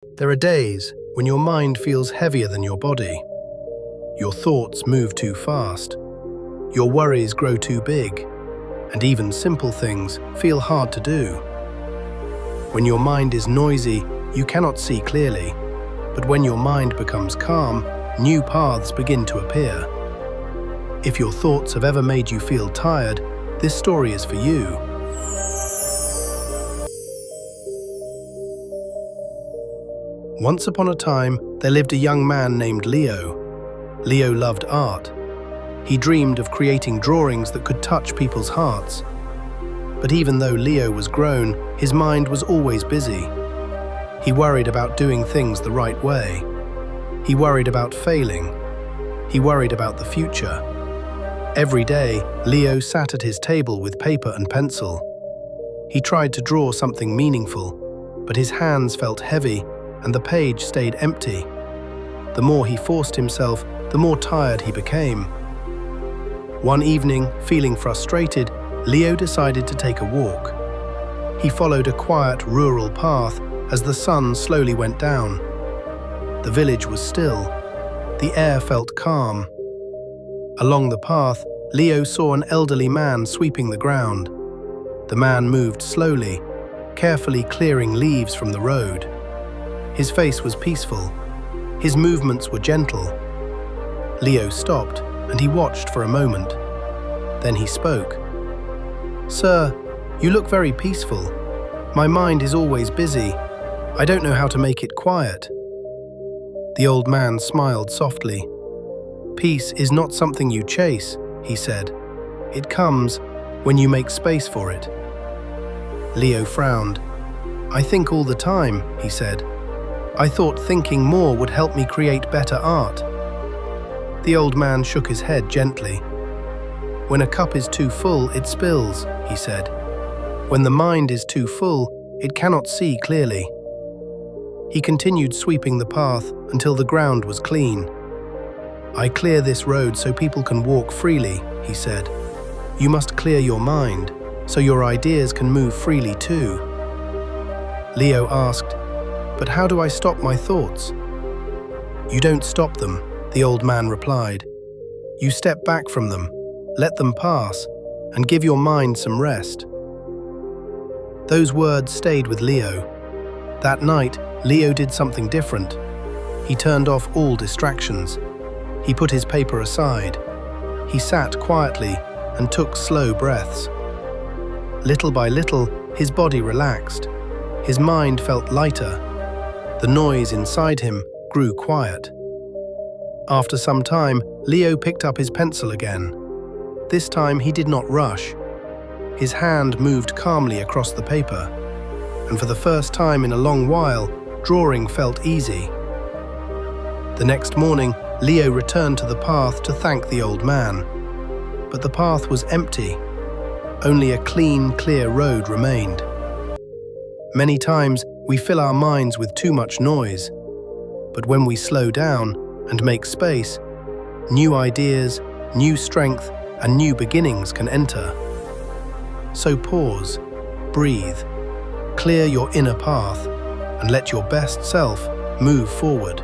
There are days when your mind feels heavier than your body. Your thoughts move too fast. Your worries grow too big. And even simple things feel hard to do. When your mind is noisy, you cannot see clearly. But when your mind becomes calm, new paths begin to appear. If your thoughts have ever made you feel tired, this story is for you. Once upon a time, there lived a young man named Leo. Leo loved art. He dreamed of creating drawings that could touch people's hearts. But even though Leo was grown, his mind was always busy. He worried about doing things the right way. He worried about failing. He worried about the future. Every day, Leo sat at his table with paper and pencil. He tried to draw something meaningful, but his hands felt heavy and the page stayed empty. The more he forced himself, the more tired he became. One evening, feeling frustrated, Leo decided to take a walk. He followed a quiet, rural path as the sun slowly went down. The village was still. The air felt calm. Along the path, Leo saw an elderly man sweeping the ground. The man moved slowly, carefully clearing leaves from the road. His face was peaceful. His movements were gentle. Leo stopped, and he watched for a moment. Then he spoke. "Sir, you look very peaceful. My mind is always busy. I don't know how to make it quiet." The old man smiled softly. "Peace is not something you chase," he said. "It comes when you make space for it." Leo frowned. "I think all the time," he said. "I thought thinking more would help me create better art." The old man shook his head gently. "When a cup is too full, it spills," he said. "When the mind is too full, it cannot see clearly." He continued sweeping the path until the ground was clean. "I clear this road so people can walk freely," he said. "You must clear your mind, so your ideas can move freely too." Leo asked, "But how do I stop my thoughts?" "You don't stop them," the old man replied. "You step back from them, let them pass, and give your mind some rest." Those words stayed with Leo. That night, Leo did something different. He turned off all distractions. He put his paper aside. He sat quietly and took slow breaths. Little by little, his body relaxed. His mind felt lighter. The noise inside him grew quiet. After some time, Leo picked up his pencil again. This time he did not rush. His hand moved calmly across the paper, and for the first time in a long while, drawing felt easy. The next morning, Leo returned to the path to thank the old man. But the path was empty. Only a clean, clear road remained. Many times, we fill our minds with too much noise. But when we slow down and make space, new ideas, new strength, and new beginnings can enter. So pause, breathe, clear your inner path, and let your best self move forward.